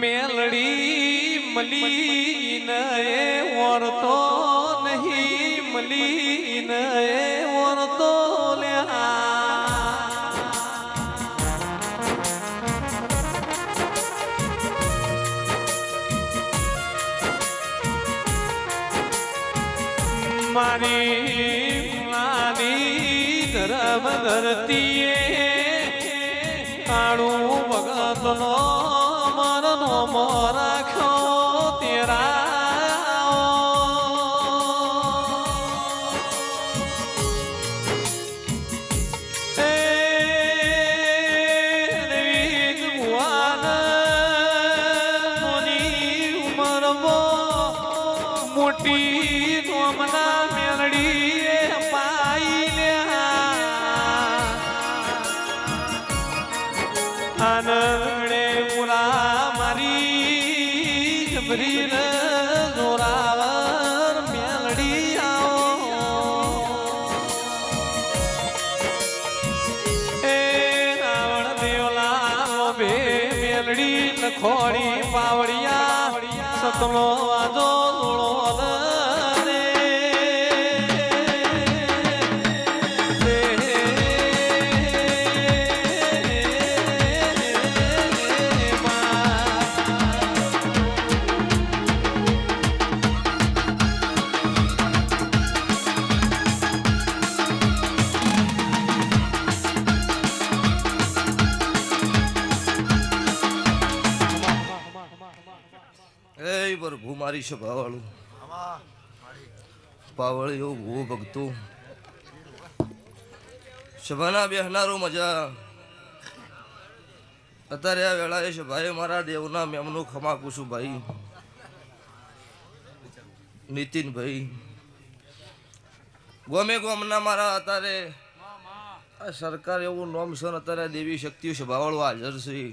મેલડી મલીન ઓરતો નહીં મલીન ઓરતો મારી મારી ધરમ ધરતીએ કાળું ભગતનો મરનો રાખ્યો તેરા મોટી તોમના મેલડી પાઈ આનંદે પુરા મારી જબરી જોરાવર મેલડી એ રાવણ દેવલા બે મેલડી લખોડી પાવડિયા સતલો વાજો જોડો પ્રભુ મારી સભાવાળું પાવળીઓ ભૂ ભક્તો સભાના બેહનારો મજા અત્યારે આ વેળાએ સભાએ મારા દેવના મેમનું ખમા પૂછું ભાઈ નીતિનભાઈ ગોમે ગોમના મારા અત્યારે આ સરકાર એવું નોમ છે અત્યારે દેવી શક્તિઓ સભાવાળું હાજર છે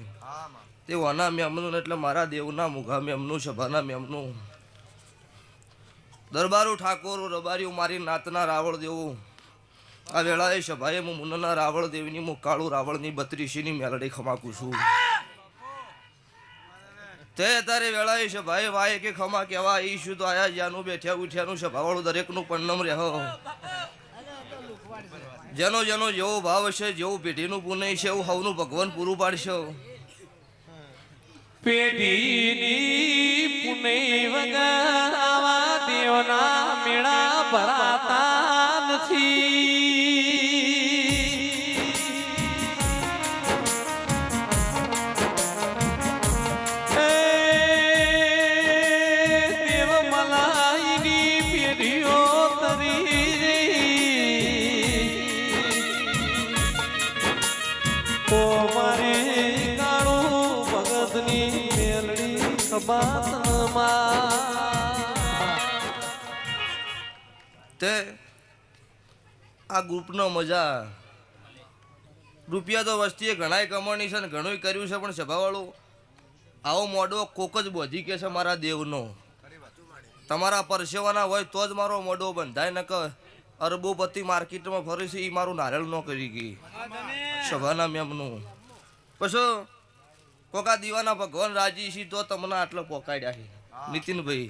તે વાના મેમનું એટલે મારા દેવના મુઘા મેમનું સભાના મેમનું દરબારું ઠાકોર રબારીઓ મારી નાતના રાવળ દેવું આ વેળાએ સભાએ હું મુન્નના રાવળ દેવની હું કાળું રાવળની 32ની મેલડી ખમાકું છું તે અત્યારે વેળાએ સભાએ વાય કે ખમા કહેવા ઈશું તો આયા જ્યાંનું બેઠ્યા ઉઠ્યાનું સભાવાળું દરેકનું પન્નમ રહો જેનો જેનો જેવો ભાવ છે જેવું પેઢીનું પુનઃ છે એવું હવનું ભગવાન પૂરું પાડશે પેઢીની પુનઃ વગર આવા દેવના મેળા ભરાતા નથી દેવ મલાઈની પેઢીઓ તરી ઓ મારે મેલડી તે આ ગ્રુપનો મજા રૂપિયા તો વસ્તીએ ઘણાય કમાણી છે ને ઘણું કર્યું છે પણ સભાવાળું આવો મોડો કોક જ બોધી કે છે મારા દેવનો તમારા પરસેવાના હોય તો જ મારો મોઢો બંધાય ન કે અરબોપતિ માર્કેટમાં ફરે છે એ મારું નારેલ ન કરી ગઈ સભાના મેમનું પછી કોકા દીવાના ભગવાન રાજી છે તો તમને આટલો પોકાડ્યા છે નીતિનભાઈ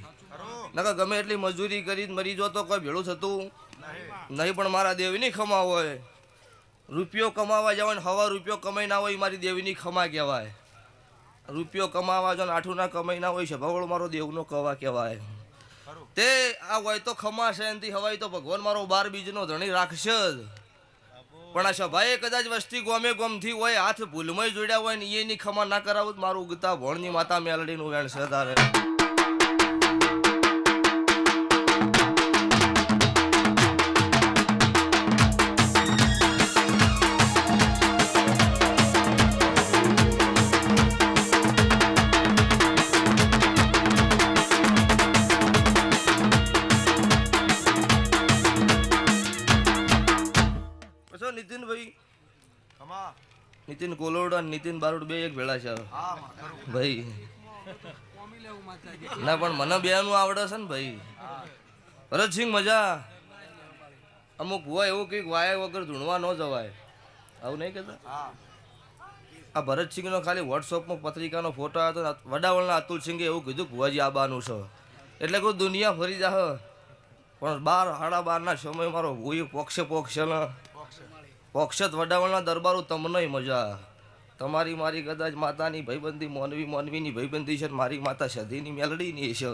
નકર ગમે એટલી મજૂરી કરી મરી જો તો કોઈ ભેળું થતું નહીં પણ મારા દેવની ખમા હોય રૂપિયો કમાવા જવાય ને હવા રૂપિયો કમાઈ ના હોય મારી દેવની ખમા કહેવાય રૂપિયો કમાવા જો આઠું ના કમાઈ ના હોય સભાવળ મારો દેવનો કવા કહેવાય તે આ હોય તો ખમા છે એનાથી હવાય તો ભગવાન મારો 12 બીજનો ધણી રાખશે જ પણ આ સભાએ કદાચ વસ્તી ગોમે ગોમથી હોય હાથ ભૂલમાં જોડ્યા હોય ને એની ખમા ના કરાવું મારું ઉગતા ભણની માતા મેલડીનું વેણ છે તારે નીતિનભાઈ નીતિન કોલોડ અને નીતિન બારોડ બે એક ભેળા છે ભાઈ ના પણ મને બે નું આવડે છે ને ભાઈ ભરતસિંહ મજા અમુક હોય એવું કઈક વાયા વગર ધૂણવા ન જવાય આવું નહીં કહેતા આ ભરતસિંહનો ખાલી વોટ્સઅપમાં પત્રિકાનો ફોટો આવ્યો તો વડાવળના અતુલસિંહે એવું કીધું ભુવાજી આવવાનું છે એટલે કોઈ દુનિયા ફરી જાહ પણ 12:30 સમય મારો ભૂઈ પોક્ષે ને પોક્ષત વડાવળના દરબારો તમને મજા તમારી મારી કદાચ માતાની ભાઈબંધી મોનવીની ભાઈબંધી છે મારી માતા સધીની મેલડીની છે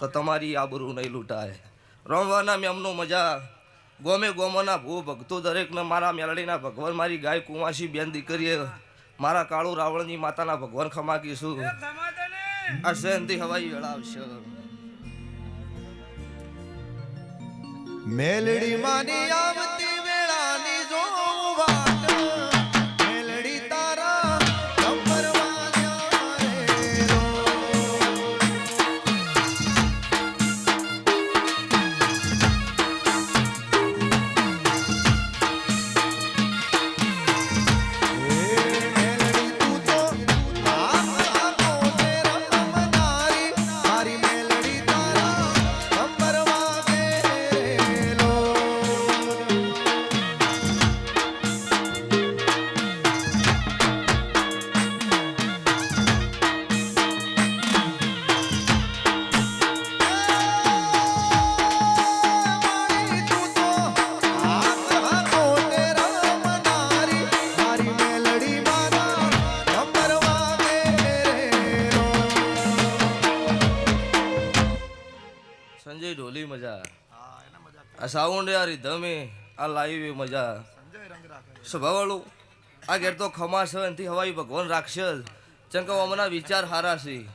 તો તમારી આબરૂ નહીં લૂંટાય રમવાના મેમનો મજા ગોમે ગોમોના ભૂ ભક્તો દરેકને મારા મેલડીના ભગવાન મારી ગાય કુંવાસી બેન દીકરીએ મારા કાળુ રાવણની માતાના ભગવાન ખમાકીશું આ શેનથી હવાઈ વેળાવશે મેલડી માની આવતી વેળાની જોઉં વાટ મેલડી તારા કંબરમાં જાય રો મેલડી તું તો આખો તેરા મનારી મારી મેલડી તારા કંબરમાં ગેલો મારી તું તો આખો તેરા મનારી મારી મેલડી મારા કંબરમાં ગેલો સંજય ઢોલી મજા આ સાઉન્ડ યાર ધમે આ લાઈવ મજા સ્વભાવવાળું આ ઘેર તો ખમા છે એનાથી હવાઈ ભગવાન રાખશે ચમ કે અમના વિચાર હારા છે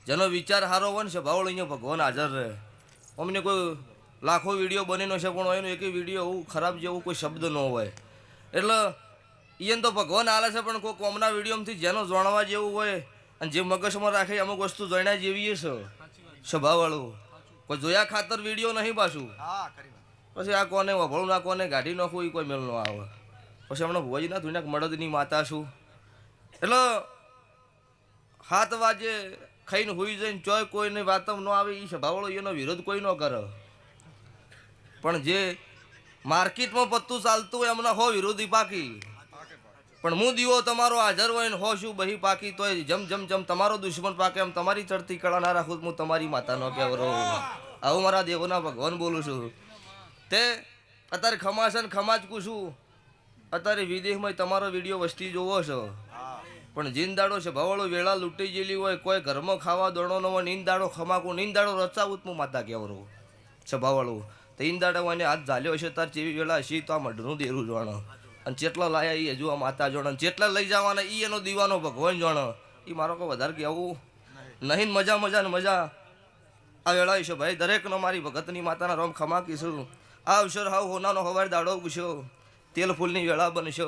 જેનો વિચાર હારો હોય ને સ્વભાવવાળો અહીંયા ભગવાન હાજર રહે અમને કોઈ લાખો વિડીયો બનેલો છે પણ એનો એક વિડીયો એવું ખરાબ જેવું કોઈ શબ્દ ન હોય એટલે એને તો ભગવાન હાલે છે પણ કોઈ કોમના વિડીયોમાંથી જેનો જાણવા જેવું હોય અને જે મગજમાં રાખે અમુક વસ્તુ જાણ્યા જેવી છે સ્વભાવવાળું કોઈ જોયા ખાતર વિડીયો નહીં પાછું પછી આ કોને વભળું ના કોને ગાડી નાખવું એ કોઈ મેળ ન આવે પછી હમણાં ભુવાજીના ધુનાક મળદની માતા છું એટલે 7 વાગે ખાઈને હોઈ જઈને ચોય કોઈને વાતમ ન આવે એ સ્વભાવવાળો એનો વિરોધ કોઈ ન કરે પણ જે માર્કેટમાં પત્તું ચાલતું હોય હમણાં હો વિરોધી પાકી પણ હું દીવો તમારો હાજર હોય ને હો શું બહી પાકી તોય જમ તમારો દુશ્મન પાકે એમ તમારી ચડતી કળા ના રાખું હું તમારી માતાનો કહેવરો આવું મારા દેવોના ભગવાન બોલું છું તે અત્યારે ખમા છે ને ખમા જ છું અત્યારે વિદેશમાં તમારો વિડીયો વસ્તી જોવો છો પણ જીનદાડો છે ભવાળો વેળા લૂંટી ગયેલી હોય કોઈ ઘરમાં ખાવા દોડો ન હોય નીંદાડો ખમાકું નીંદાડો રચાવું હું માતા કહેવરો છે ભવાળું તો ઈંદાડો એને હાથ ઝાલ્યો હશે તાર જેવી વેળા હશે તો આ મઢનું દેરું જોણો અને જેટલા લાયા એ હજુ આ માતા જોડે જેટલા લઈ જવાના એ એનો દીવાનો ભગવાન જોણો એ મારો કોઈ વધારે કહેવું નહીં મજા ને મજા આ વેળા છે ભાઈ દરેકનો મારી ભગતની માતાના રોમ ખમા કીશું આ અવસર હાવ હોનાનો હવાર દાડો પૂછ્યો તેલ ફૂલની વેળા બનશો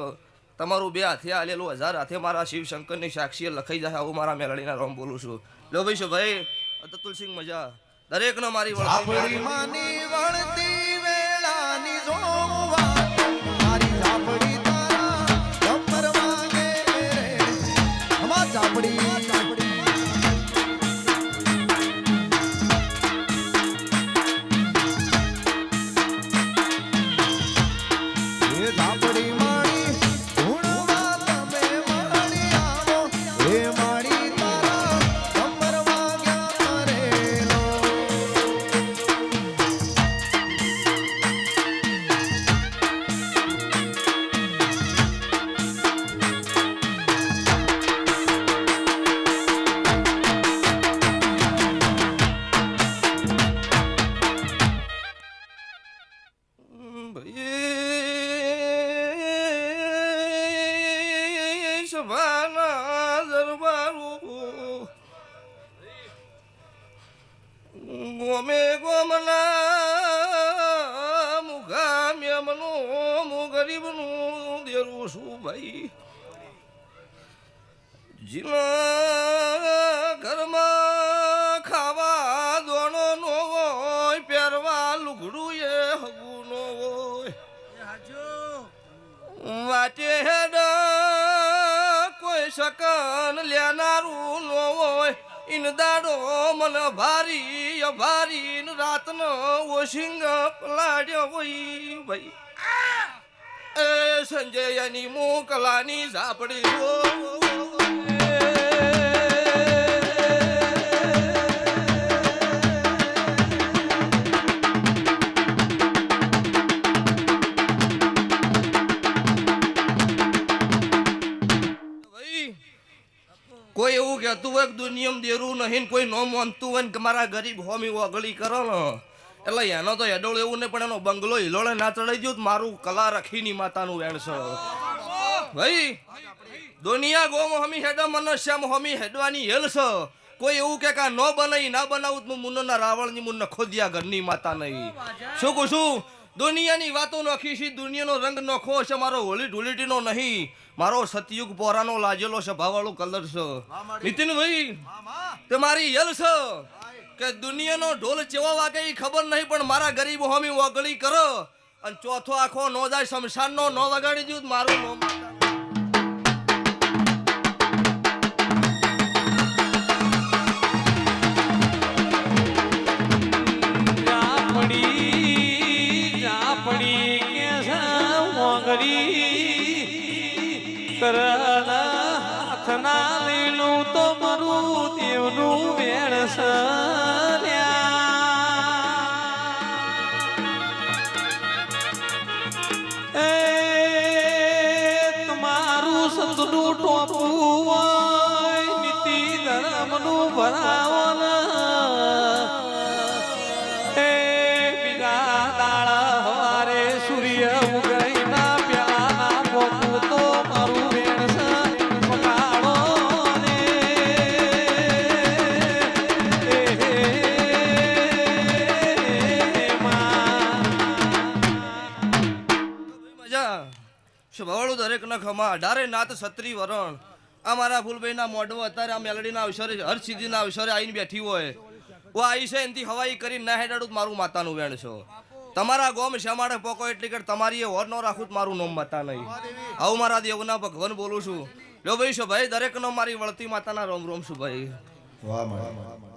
તમારું 2 હાથે આલેલું 1000 હાથે મારા શિવ શંકરની સાક્ષીએ લખાઈ જાય આવું મારા મેલડીના રોમ બોલું છું લો ભાઈ છો ભાઈ અતુલસિંહ મજા દરેકનો મારી ઝાપડી માની વળતી વેળાની જોઉં વાટ મારી ઝાપડી તારા કંબરમાં ગેલે અમાર ઝાપડી એ ઝાપડી માણી ધૂણવા તમે માણી આવો એ માણી તારા કંબરમાં ગયા રેલો ભાઈ સભાના દરબારો ગોમે ગોમના મુગામ એમનું મુ ગરીબનું દેરું છું ભાઈ જીના ઘરમાં ખાવા દોણો નો હોય પહેરવા લુગડું એ હગું નો હોય વાટે હેડ કોઈ શકન લેનારું નો હોય ઇન દાડો મન ભારી રાતનો ઓશિંગ પલાડ્યો હોય ભાઈ એ સંજયની મોકલાની ઝાપડી હો. કોઈ એવું કહેતું હોય કે દુનિયામાં દેરું નહીં ને કોઈ ન માનતું હોય ને કે મારા ગરીબ હોમી ઓગળી કરો ને એટલે એનો તો હેડોળ એવું નહીં પણ એનો બંગલો હિલોળે ના ચડાઈ ગયો તો મારું કલા રખીની માતાનું વેણ છે ભાઈ. દુનિયા ગોમ હમી હેડો મને શ્યામ હમી હેડવાની હેલ છે. કોઈ એવું કે કા ન બનાવી ના બનાવું તો મુન્નના રાવણની મુન્ન ખોદિયા ઘરની માતા નહીં. શું કહું છું? દુનિયાની વાતો નોખી છે, દુનિયાનો રંગ નોખો છે, મારો હોળી ધૂળેટીનો નહીં, મારો સતયુગ પોરાનો લાજેલો સભાવાળો કલર છે. નીતિનભાઈ તે મારી યલ છે કે દુનિયાનો ઢોલ ચેવા વાગે એ ખબર નહીં પણ મારા ગરીબ હોમી વગળી કરો અને ચોથો આખો નો જાય શમશાનનો નો વગાડી દઉં મારું નો. હાથના લીલું તો મારું દેવનું વેણ છે. એ તમારું સંતનું ટોપું હોય નીતિ ધર્મનું ભરાવન એ બીજા દાડા હવારે સૂર્ય ઉગઈના પ્યાના પોતું તો મારું વેણ છે. પકાળો ને મજા સ્વભાવળું દરેક ન ખમા 18 નાત છત્રી વરણ. આ મારા ફૂલભાઈના મોઢો અત્યારે આ મેલડીના અવસરે હરસિદ્ધિના અવસરે આવીને બેઠી હોય ઓ આવી છે એનથી હવાઈ કરીને ના હેડાડું મારું માતાનું વેણ છો. તમારા ગોમ શ્યામાડે પોકો એટલી કે તમારી એ હોર ન રાખું તો મારું નામ માતા નહીં. આવું મારા દેવના ભગવાન બોલું છું. લો ભાઈ છો ભાઈ દરેકનો મારી વળતી માતાના રોમ રોમ છું ભાઈ. વાહ